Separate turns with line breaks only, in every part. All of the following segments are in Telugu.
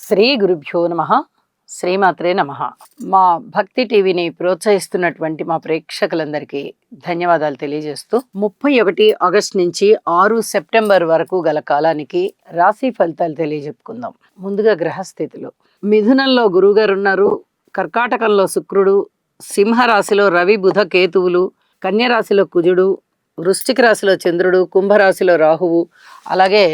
శ్రీ గురుభ్యో నమః. శ్రీమాత్రే నమః. మా భక్తి టీవీని ప్రోత్సహిస్తున్నటువంటి మా ప్రేక్షకులందరికీ ధన్యవాదాలు తెలియజేస్తూ 31 ఆగస్టు నుంచి 6 సెప్టెంబర్ వరకు గల కాలానికి రాశి ఫలితాలు తెలియజెప్పుకుందాం. ముందుగా గ్రహస్థితులు. మిథునంలో గురువుగారు ఉన్నారు, కర్కాటకంలో శుక్రుడు, సింహరాశిలో రవి బుధ కేతువులు, కన్యరాశిలో కుజుడు, వృశ్చిక రాశిలో చంద్రుడు, కుంభరాశిలో రాహువు, అలాగే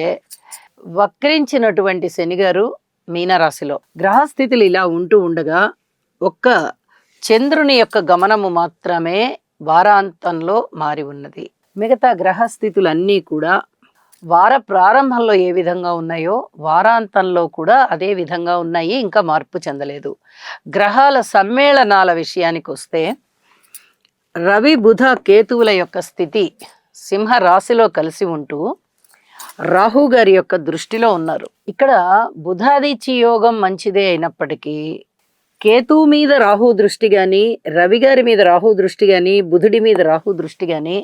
వక్రించినటువంటి శనిగారు మీనరాశిలో. గ్రహస్థితులు ఇలా ఉంటూ ఉండగా ఒక్క చంద్రుని యొక్క గమనము మాత్రమే వారాంతంలో మారి ఉన్నది. మిగతా గ్రహస్థితులన్నీ కూడా వార ప్రారంభంలో ఏ విధంగా ఉన్నాయో వారాంతంలో కూడా అదే విధంగా ఉన్నాయి, ఇంకా మార్పు చెందలేదు. గ్రహాల సమ్మేళనాల విషయానికి వస్తే రవి బుధ కేతువుల యొక్క స్థితి సింహ రాశిలో కలిసి ఉంటూ రాహు గారి యొక్క దృష్టిలో ఉన్నారు. ఇక్కడ బుధాదిత్య యోగం మంచిదే అయినప్పటికీ కేతువు మీద రాహు దృష్టి కానీ, రవి గారి మీద రాహు దృష్టి కానీ, బుధుడి మీద రాహు దృష్టి కానీ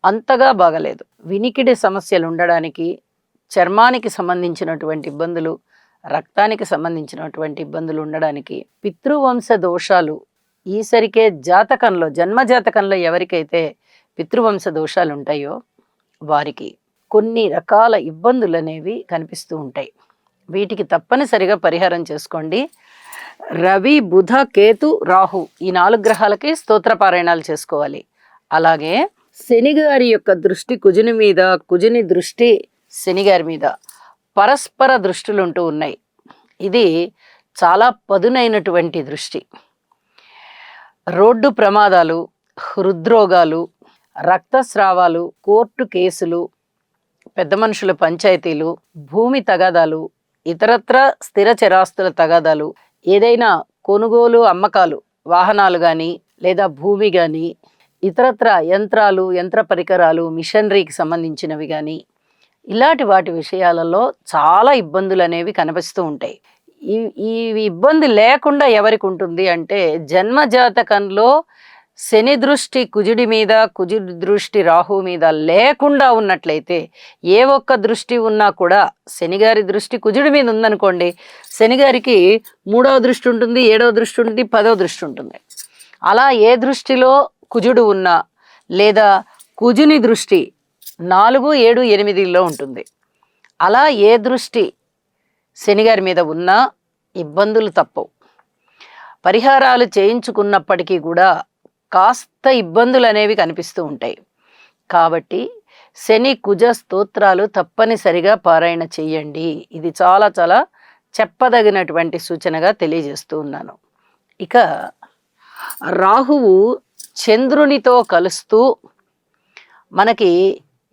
అంతగా బాగలేదు. వినికిడి సమస్యలు ఉండడానికి, చర్మానికి సంబంధించినటువంటి ఇబ్బందులు, రక్తానికి సంబంధించినటువంటి ఇబ్బందులు ఉండడానికి, పితృవంశ దోషాలు ఈసరికే జాతకంలో జన్మజాతకంలో ఎవరికైతే పితృవంశ దోషాలు ఉంటాయో వారికి కొన్ని రకాల ఇబ్బందులు అనేవి కనిపిస్తూ ఉంటాయి. వీటికి తప్పనిసరిగా పరిహారం చేసుకోండి. రవి బుధ కేతు రాహు ఈ 4 గ్రహాలకి స్తోత్ర పారాయణాలు చేసుకోవాలి. అలాగే శనిగారి యొక్క దృష్టి కుజుని మీద, కుజుని దృష్టి శనిగారి మీద పరస్పర దృష్టిలు ఉంటూ ఉన్నాయి. ఇది చాలా పదునైనటువంటి దృష్టి. రోడ్డు ప్రమాదాలు, హృద్రోగాలు, రక్తస్రావాలు, కోర్టు కేసులు, పెద్ద మనుషుల పంచాయతీలు, భూమి తగాదాలు, ఇతరత్ర స్థిర చరాస్తుల తగాదాలు, ఏదైనా కొనుగోలు అమ్మకాలు, వాహనాలు కానీ లేదా భూమి కానీ, ఇతరత్ర యంత్రాలు, యంత్ర పరికరాలు, మిషనరీకి సంబంధించినవి కానీ ఇలాంటి వాటి విషయాలలో చాలా ఇబ్బందులు అనేవి కనిపిస్తూ ఉంటాయి. ఈ ఇబ్బంది లేకుండా ఎవరికి ఉంటుంది అంటే జన్మజాతకంలో శని దృష్టి కుజుడి మీద, కుజుడి దృష్టి రాహు మీద లేకుండా ఉన్నట్లయితే, ఏ ఒక్క దృష్టి ఉన్నా కూడా శనిగారి దృష్టి కుజుడి మీద ఉందనుకోండి, శనిగారికి 3వ దృష్టి ఉంటుంది, 7వ దృష్టి ఉంటుంది, 10వ దృష్టి ఉంటుంది. అలా ఏ దృష్టిలో కుజుడు ఉన్నా లేదా కుజుని దృష్టి 4, 7, 8లో ఉంటుంది. అలా ఏ దృష్టి శనిగారి మీద ఉన్నా ఇబ్బందులు తప్పవు. పరిహారాలు చేయించుకున్నప్పటికీ కూడా కాస్త ఇబ్బందులు అనేవి కనిపిస్తూ ఉంటాయి. కాబట్టి శని కుజ స్తోత్రాలు తప్పనిసరిగా పారాయణ చెయ్యండి. ఇది చాలా చాలా చెప్పదగినటువంటి సూచనగా తెలియజేస్తూ ఉన్నాను. ఇక రాహువు చంద్రునితో కలుస్తూ మనకి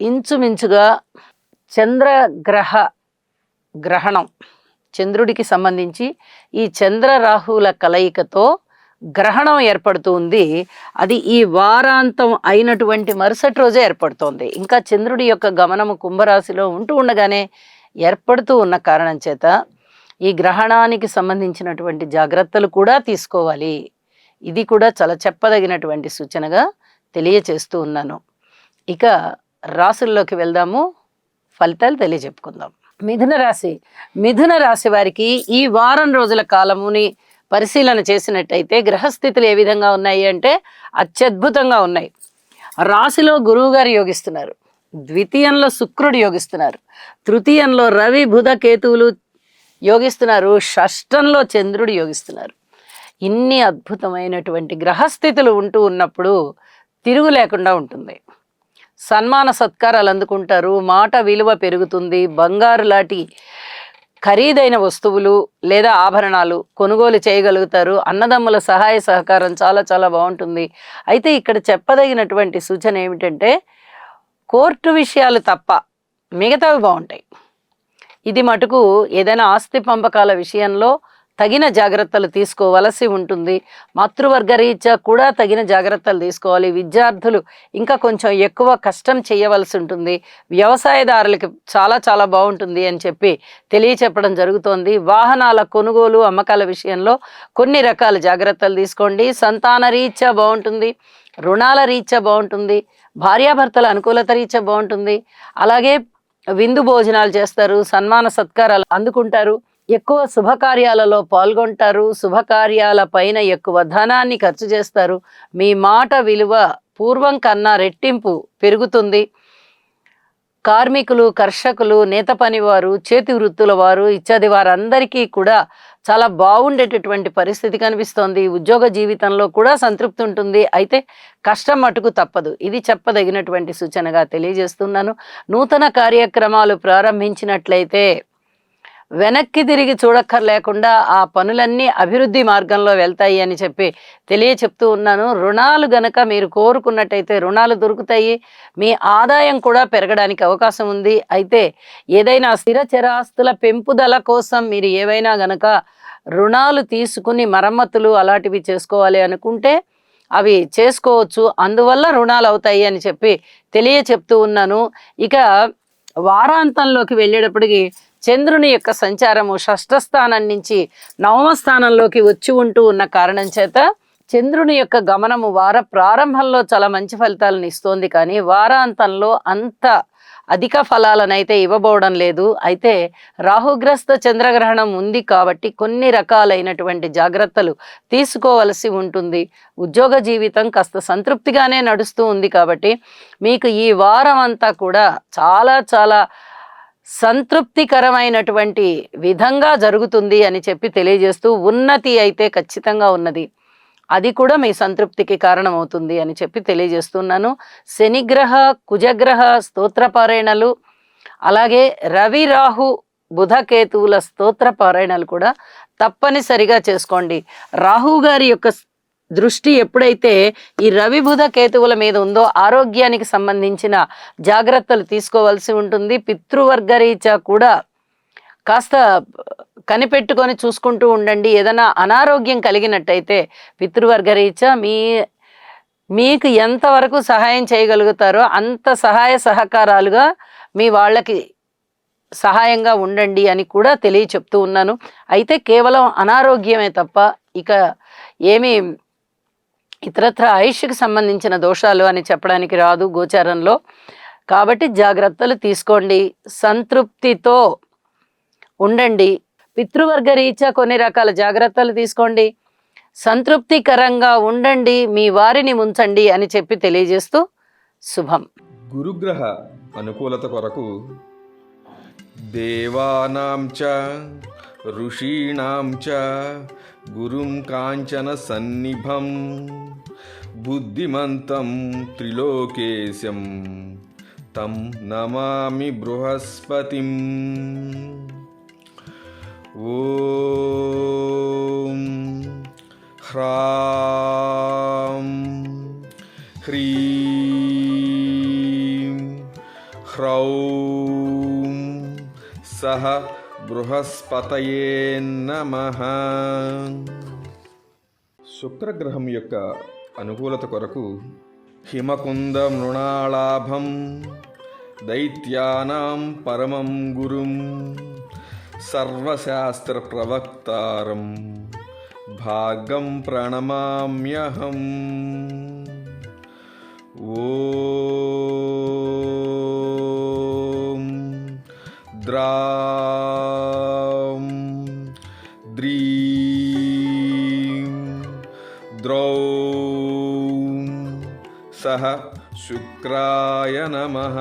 ఇంచుమించుగా చంద్రగ్రహ గ్రహణం, చంద్రుడికి సంబంధించి ఈ చంద్ర రాహువుల కలయికతో గ్రహణం ఏర్పడుతుంది. అది ఈ వారాంతం అయినటువంటి మరుసటి రోజే ఏర్పడుతోంది. ఇంకా చంద్రుడి యొక్క గమనము కుంభరాశిలో ఉంటూ ఉండగానే ఏర్పడుతూ ఉన్న కారణం చేత ఈ గ్రహణానికి సంబంధించినటువంటి జాగ్రత్తలు కూడా తీసుకోవాలి. ఇది కూడా చాలా చెప్పదగినటువంటి సూచనగా తెలియచేస్తూ ఉన్నాను. ఇక రాశుల్లోకి వెళ్దాము, ఫలితాలు తెలియజెప్పుకుందాం. మిథున రాశి వారికి ఈ వారం రోజుల కాలముని పరిశీలన చేసినట్టయితే గ్రహస్థితులు ఏ విధంగా ఉన్నాయి అంటే అత్యద్భుతంగా ఉన్నాయి. రాశిలో గురువు గారు యోగిస్తున్నారు, ద్వితీయంలో శుక్రుడు యోగిస్తున్నారు, తృతీయంలో రవి బుధ కేతువులు యోగిస్తున్నారు, షష్టంలో చంద్రుడు యోగిస్తున్నారు. ఇన్ని అద్భుతమైనటువంటి గ్రహస్థితులు ఉంటూ ఉన్నప్పుడు తిరుగు లేకుండా ఉంటుంది. సన్మాన సత్కారాలు అందుకుంటారు, మాట విలువ పెరుగుతుంది, బంగారు లాంటి ఖరీదైన వస్తువులు లేదా ఆభరణాలు కొనుగోలు చేయగలుగుతారు. అన్నదమ్ముల సహాయ సహకారం చాలా చాలా బాగుంటుంది. అయితే ఇక్కడ చెప్పదగినటువంటి సూచన ఏమిటంటే కోర్టు విషయాలు తప్ప మిగతావి బాగుంటాయి. ఇది మటుకు ఏదైనా ఆస్తి పంపకాల విషయంలో తగిన జాగ్రత్తలు తీసుకోవలసి ఉంటుంది. మాతృవర్గ రీత్యా కూడా తగిన జాగ్రత్తలు తీసుకోవాలి. విద్యార్థులు ఇంకా కొంచెం ఎక్కువ కష్టం చేయవలసి ఉంటుంది. వ్యవసాయదారులకి చాలా చాలా బాగుంటుంది అని చెప్పి తెలియచెప్పడం జరుగుతోంది. వాహనాల కొనుగోలు అమ్మకాల విషయంలో కొన్ని రకాల జాగ్రత్తలు తీసుకోండి. సంతాన రీత్యా బాగుంటుంది, రుణాల రీత్యా బాగుంటుంది, భార్యాభర్తల అనుకూలత రీత్యా బాగుంటుంది. అలాగే విందు భోజనాలు చేస్తారు, సన్మాన సత్కారాలు అందుకుంటారు. ఎక్కువ శుభకార్యాలలో పాల్గొంటారు. శుభకార్యాల పైన ఎక్కువ ధనాన్ని ఖర్చు చేస్తారు. మీ మాట విలువ పూర్వం కన్నా రెట్టింపు పెరుగుతుంది. కార్మికులు, కర్షకులు, నేత పనివారు, చేతి వృత్తుల వారు ఇత్యాది వారందరికీ కూడా చాలా బాగుండేటటువంటి పరిస్థితి కనిపిస్తోంది. ఉద్యోగ జీవితంలో కూడా సంతృప్తి ఉంటుంది. అయితే కష్టం మటుకు తప్పదు. ఇది చెప్పదగినటువంటి సూచనగా తెలియజేస్తున్నాను. నూతన కార్యక్రమాలు ప్రారంభించినట్లయితే వెనక్కి తిరిగి చూడక్కర్లేకుండా ఆ పనులన్నీ అభివృద్ధి మార్గంలో వెళ్తాయి అని చెప్పి చెప్తూ ఉన్నాను. రుణాలు గనక మీరు కోరుకున్నట్టయితే రుణాలు దొరుకుతాయి. మీ ఆదాయం కూడా పెరగడానికి అవకాశం ఉంది. అయితే ఏదైనా స్థిర చరాస్తుల పెంపుదల కోసం మీరు ఏవైనా గనక రుణాలు తీసుకుని మరమ్మతులు అలాంటివి చేసుకోవాలి అనుకుంటే అవి చేసుకోవచ్చు. అందువల్ల రుణాలు అవుతాయి అని చెప్పి చెప్తూ ఉన్నాను. ఇక వారాంతంలోకి వెళ్ళేటప్పటికి చంద్రుని యొక్క సంచారము షష్ఠ స్థానం నుంచి నవమ స్థానంలోకి వచ్చి ఉంటూ ఉన్న కారణం చేత చంద్రుని యొక్క గమనము వార ప్రారంభంలో చాలా మంచి ఫలితాలను ఇస్తోంది. కానీ వారాంతంలో అంత అధిక ఫలాలనైతే ఇవ్వబోవడం లేదు. అయితే రాహుగ్రస్త చంద్రగ్రహణం ఉంది కాబట్టి కొన్ని రకాలైనటువంటి జాగ్రత్తలు తీసుకోవలసి ఉంటుంది. ఉద్యోగ జీవితం కాస్త సంతృప్తిగానే నడుస్తూ ఉంది కాబట్టి మీకు ఈ వారం అంతా కూడా చాలా చాలా సంతృప్తికరమైనటువంటి విధంగా జరుగుతుంది అని చెప్పి తెలియజేస్తూ ఉన్నతి అయితే ఖచ్చితంగా ఉన్నది. అది కూడా మీ సంతృప్తికి కారణమవుతుంది అని చెప్పి తెలియజేస్తున్నాను. శనిగ్రహ, కుజగ్రహ స్తోత్రపారాయణలు, అలాగే రవి, రాహు, బుధకేతువుల స్తోత్రపారాయణలు కూడా తప్పనిసరిగా చేసుకోండి. రాహు గారి యొక్క దృష్టి ఎప్పుడైతే ఈ రవి, బుధ, కేతువుల మీద ఉందో ఆరోగ్యానికి సంబంధించిన జాగ్రత్తలు తీసుకోవాల్సి ఉంటుంది. పితృవర్గరీత్యా కూడా కాస్త కనిపెట్టుకొని చూసుకుంటూ ఉండండి. ఏదైనా అనారోగ్యం కలిగినట్టయితే పితృవర్గరీత్యా మీకు ఎంతవరకు సహాయం చేయగలుగుతారో అంత సహాయ సహకారాలుగా మీ వాళ్ళకి సహాయంగా ఉండండి అని కూడా చెప్తూ ఉన్నాను. అయితే కేవలం అనారోగ్యమే తప్ప ఇక ఏమీ ఇతరత్ర ఆయుష్కి సంబంధించిన దోషాలు అని చెప్పడానికి రాదు గోచారంలో. కాబట్టి జాగ్రత్తలు తీసుకోండి, సంతృప్తితో ఉండండి. పితృవర్గ రీత్యా కొన్ని రకాల జాగ్రత్తలు తీసుకోండి, సంతృప్తికరంగా ఉండండి, మీ వారిని ముంచండి అని చెప్పి తెలియజేస్తూ శుభం.
గురుగ్రహ అనుకూలత కొరకు దేవానాం చ ఋషీణాం చ గురుం కాంచన సన్నిభం బుద్ధిమంతం త్రిలోకేశం తం నమామి బృహస్పతిం. ఓం హ్రాం హ్రీం హ్రౌం సహ బృహస్పతయే నమః. శుక్రగ్రహం యొక్క అనుకూలత కొరకు హిమకుంద మృణాళాభం దైత్యానాం పరమం గురుం సర్వశాస్త్ర ప్రవక్తారం భాగం ప్రణమామ్యహం. ఓం ద్రాం ద్రీం ద్రౌం సహ శుక్రాయ నమః.